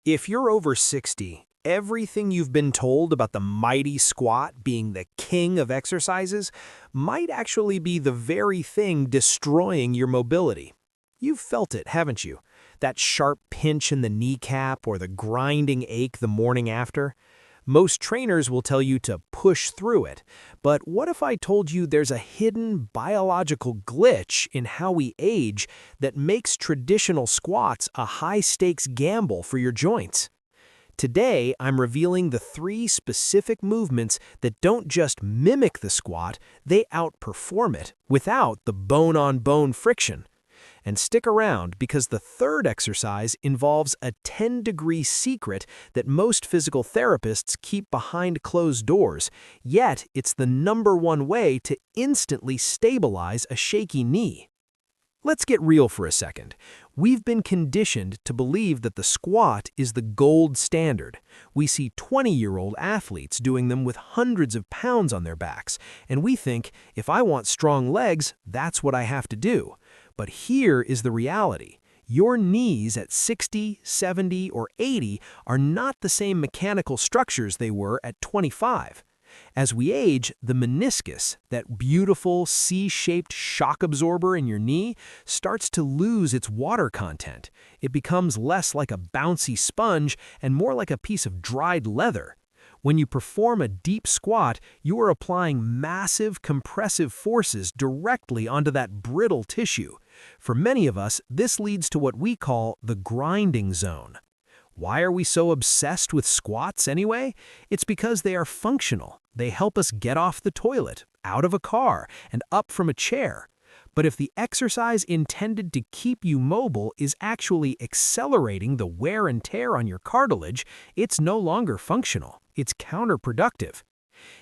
If you're over 60, everything you've been told about the mighty squat being the king of exercises might actually be the very thing destroying your mobility. You've felt it, haven't you? That sharp pinch in the kneecap or the grinding ache the morning after? Most trainers will tell you to push through it, but what if I told you there's a hidden biological glitch in how we age that makes traditional squats a high-stakes gamble for your joints? Today, I'm revealing the 3 specific movements that don't just mimic the squat, they outperform it without the bone-on-bone friction. And stick around because the third exercise involves a 10-degree secret that most physical therapists keep behind closed doors, yet it's the #1 way to instantly stabilize a shaky knee. Let's get real for a second. We've been conditioned to believe that the squat is the gold standard. We see 20-year-old athletes doing them with hundreds of pounds on their backs, and we think, if I want strong legs, that's what I have to do. But here is the reality. Your knees at 60, 70, or 80 are not the same mechanical structures they were at 25. As we age, the meniscus, that beautiful C-shaped shock absorber in your knee, starts to lose its water content. It becomes less like a bouncy sponge and more like a piece of dried leather. When you perform a deep squat, you are applying massive compressive forces directly onto that brittle tissue. For many of us, this leads to what we call the grinding zone. Why are we so obsessed with squats anyway? It's because they are functional. They help us get off the toilet, out of a car, and up from a chair. But if the exercise intended to keep you mobile is actually accelerating the wear and tear on your cartilage, it's no longer functional. It's counterproductive.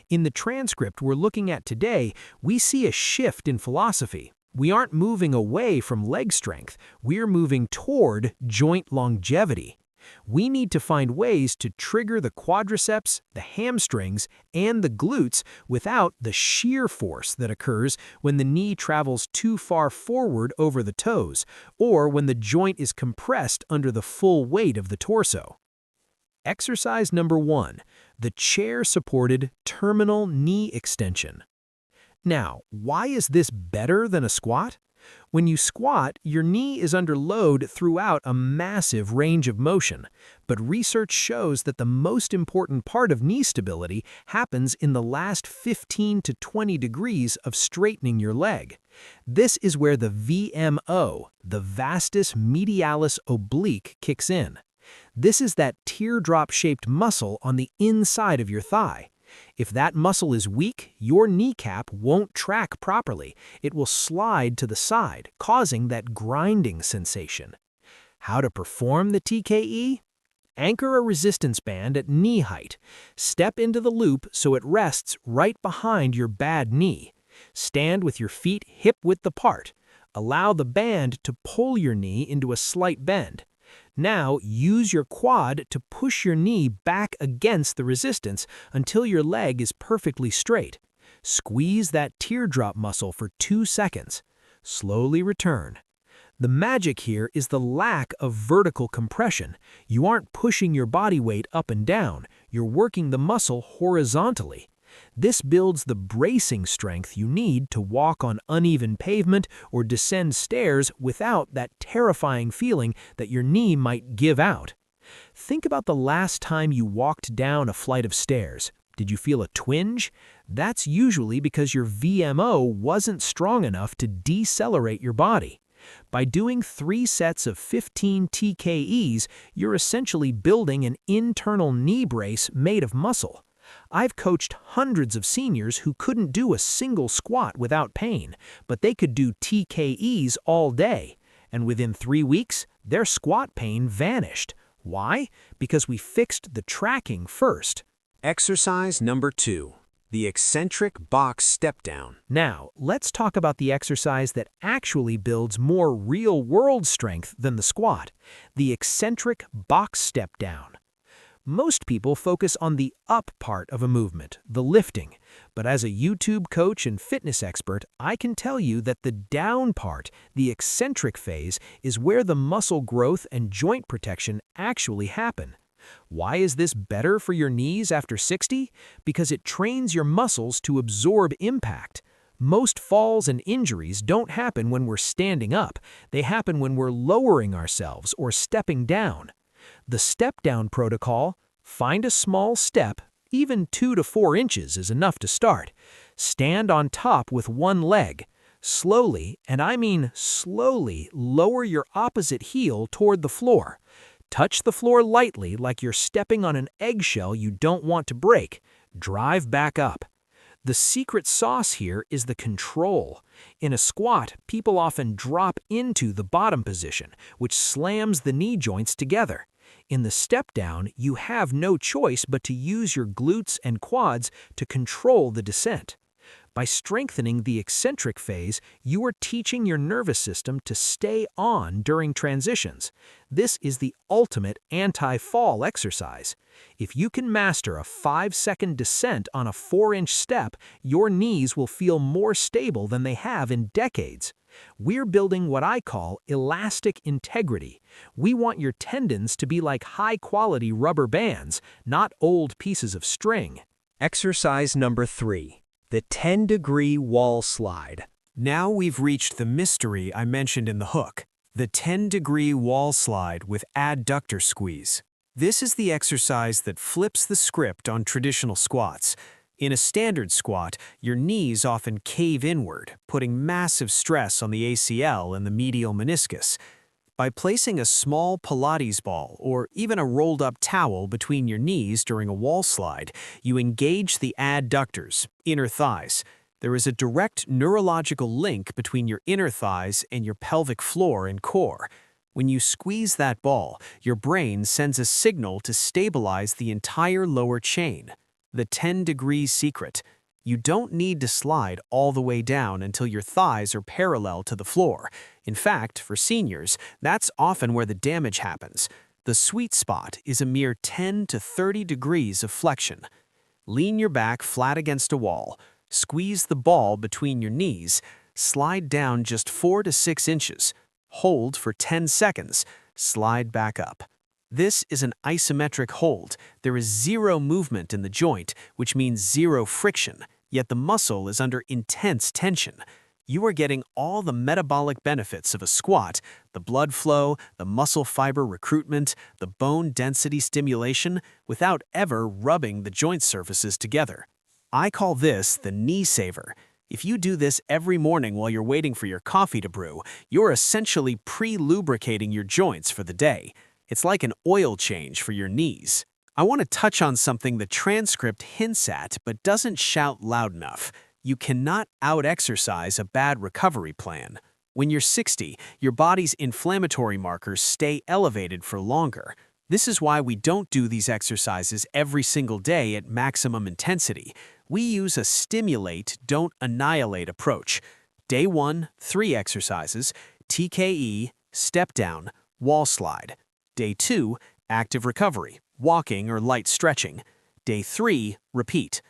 In the transcript we're looking at today, we see a shift in philosophy. We aren't moving away from leg strength. We're moving toward joint longevity. We need to find ways to trigger the quadriceps, the hamstrings, and the glutes without the shear force that occurs when the knee travels too far forward over the toes, or when the joint is compressed under the full weight of the torso. Exercise number 1, the chair-supported terminal knee extension. Now, why is this better than a squat? When you squat, your knee is under load throughout a massive range of motion, but research shows that the most important part of knee stability happens in the last 15 to 20 degrees of straightening your leg. This is where the VMO, the vastus medialis oblique, kicks in. This is that teardrop-shaped muscle on the inside of your thigh. If that muscle is weak, your kneecap won't track properly. It will slide to the side, causing that grinding sensation. How to perform the TKE? Anchor a resistance band at knee height. Step into the loop so it rests right behind your bad knee. Stand with your feet hip-width apart. Allow the band to pull your knee into a slight bend. Now, use your quad to push your knee back against the resistance until your leg is perfectly straight. Squeeze that teardrop muscle for 2 seconds. Slowly return. The magic here is the lack of vertical compression. You aren't pushing your body weight up and down. You're working the muscle horizontally. This builds the bracing strength you need to walk on uneven pavement or descend stairs without that terrifying feeling that your knee might give out. Think about the last time you walked down a flight of stairs. Did you feel a twinge? That's usually because your VMO wasn't strong enough to decelerate your body. By doing 3 sets of 15 TKEs, you're essentially building an internal knee brace made of muscle. I've coached hundreds of seniors who couldn't do a single squat without pain, but they could do TKEs all day. And within 3 weeks, their squat pain vanished. Why? Because we fixed the tracking first. Exercise number 2, the eccentric box step down. Now, let's talk about the exercise that actually builds more real-world strength than the squat, the eccentric box step down. Most people focus on the up part of a movement, the lifting. But as a YouTube coach and fitness expert, I can tell you that the down part, the eccentric phase, is where the muscle growth and joint protection actually happen. Why is this better for your knees after 60? Because it trains your muscles to absorb impact. Most falls and injuries don't happen when we're standing up. They happen when we're lowering ourselves or stepping down. The step-down protocol: find a small step, even 2 to 4 inches is enough to start. Stand on top with one leg. Slowly, and I mean slowly, lower your opposite heel toward the floor. Touch the floor lightly like you're stepping on an eggshell you don't want to break. Drive back up. The secret sauce here is the control. In a squat, people often drop into the bottom position, which slams the knee joints together. In the step down, you have no choice but to use your glutes and quads to control the descent. By strengthening the eccentric phase, you are teaching your nervous system to stay on during transitions. This is the ultimate anti-fall exercise. If you can master a 5-second descent on a 4-inch step, your knees will feel more stable than they have in decades. We're building what I call elastic integrity. We want your tendons to be like high-quality rubber bands, not old pieces of string. Exercise number 3. The 10-degree wall slide. Now we've reached the mystery I mentioned in the hook, the 10-degree wall slide with adductor squeeze. This is the exercise that flips the script on traditional squats. In a standard squat, your knees often cave inward, putting massive stress on the ACL and the medial meniscus. By placing a small Pilates ball or even a rolled-up towel between your knees during a wall slide, you engage the adductors, inner thighs. There is a direct neurological link between your inner thighs and your pelvic floor and core. When you squeeze that ball, your brain sends a signal to stabilize the entire lower chain. The 10-degree secret: you don't need to slide all the way down until your thighs are parallel to the floor. In fact, for seniors, that's often where the damage happens. The sweet spot is a mere 10 to 30 degrees of flexion. Lean your back flat against a wall, squeeze the ball between your knees, slide down just 4 to 6 inches, hold for 10 seconds, slide back up. This is an isometric hold. There is zero movement in the joint, which means zero friction, yet the muscle is under intense tension. You are getting all the metabolic benefits of a squat: the blood flow, the muscle fiber recruitment, the bone density stimulation, without ever rubbing the joint surfaces together. I call this the knee saver. If you do this every morning while you're waiting for your coffee to brew, you're essentially pre-lubricating your joints for the day. It's like an oil change for your knees. I want to touch on something the transcript hints at but doesn't shout loud enough. You cannot out-exercise a bad recovery plan. When you're 60, your body's inflammatory markers stay elevated for longer. This is why we don't do these exercises every single day at maximum intensity. We use a stimulate, don't annihilate approach. Day 1, 3 exercises: TKE, step down, wall slide. Day 2, active recovery, walking or light stretching. Day 3, repeat.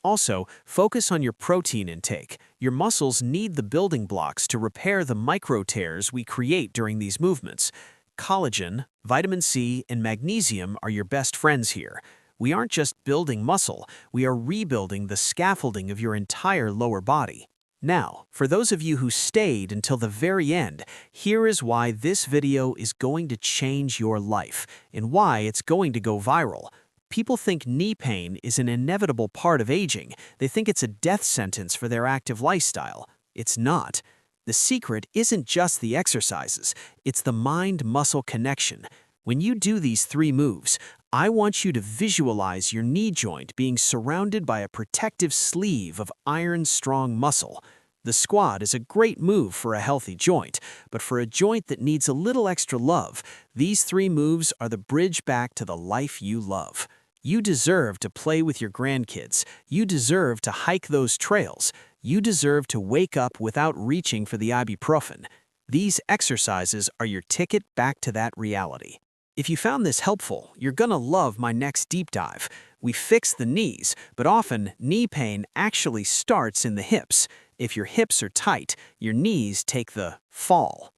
Also, focus on your protein intake. Your muscles need the building blocks to repair the micro tears we create during these movements. Collagen, vitamin C, and magnesium are your best friends here. We aren't just building muscle, we are rebuilding the scaffolding of your entire lower body. Now, for those of you who stayed until the very end, here is why this video is going to change your life and why it's going to go viral. People think knee pain is an inevitable part of aging. They think it's a death sentence for their active lifestyle. It's not. The secret isn't just the exercises, it's the mind-muscle connection. When you do these 3 moves, I want you to visualize your knee joint being surrounded by a protective sleeve of iron-strong muscle. The squat is a great move for a healthy joint, but for a joint that needs a little extra love, these 3 moves are the bridge back to the life you love. You deserve to play with your grandkids. You deserve to hike those trails. You deserve to wake up without reaching for the ibuprofen. These exercises are your ticket back to that reality. If you found this helpful, you're gonna love my next deep dive. We fix the knees, but often knee pain actually starts in the hips. If your hips are tight, your knees take the fall.